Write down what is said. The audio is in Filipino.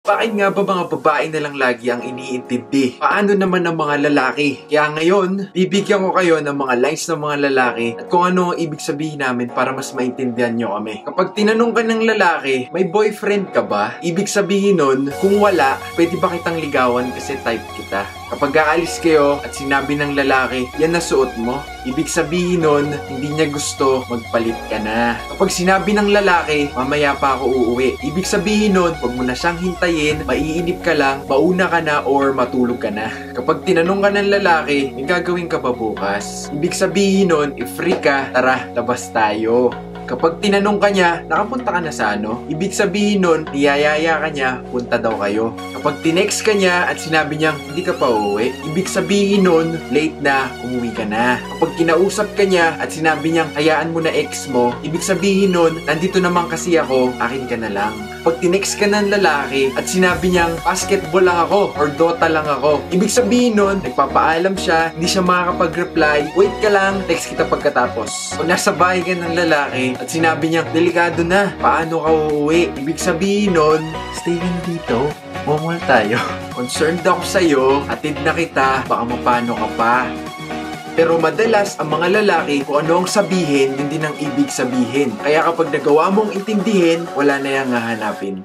Bakit nga ba mga babae na lang lagi ang iniintindi? Paano naman ang mga lalaki? Kaya ngayon, bibigyan ko kayo ng mga lines ng mga lalaki at kung ano ang ibig sabihin namin para mas maintindihan nyo kami. Kapag tinanong ka ng lalaki, may boyfriend ka ba? Ibig sabihin nun, kung wala, pwede ba kitang ligawan kasi type kita? Kapag aalis kayo at sinabi ng lalaki, yan na suot mo, ibig sabihin nun, hindi niya gusto, magpalit ka na. Kapag sinabi ng lalaki, mamaya pa ako uuwi, ibig sabihin nun, huwag mo na siyang hintayin, maiinip ka lang, mauna ka na or matulog ka na. Kapag tinanong ka ng lalaki, may gagawin ka ba bukas? Ibig sabihin nun, if free ka, tara, labas tayo. Kapag tinanong ka niya, nakapunta ka na sa ano? Ibig sabihin nun, niyayaya ka niya, punta daw kayo. Kapag tinext ka niya at sinabi niyang hindi ka pa uuwi, ibig sabihin nun, late na, umuwi ka na. Kapag kinausap ka niya at sinabi niyang hayaan mo na ex mo, ibig sabihin nun, nandito naman kasi ako, akin ka na lang. Kapag tinext ka ng lalaki at sinabi niyang basketball lang ako or Dota lang ako, ibig sabihin nun, nagpapaalam siya, hindi siya makakapag-reply, wait ka lang, text kita pagkatapos. Kung nasa bahay ka ng lalaki at sinabi niya, delikado na, paano ka uuwi? Ibig sabihin nun, stay lang dito, mamall tayo. Concerned ako sa'yo, atid na kita, baka mapano ka pa. Pero madalas, ang mga lalaki, kung ano ang sabihin, yun din ang ibig sabihin. Kaya kapag nagawa mong intindihin, wala na yang hahanapin.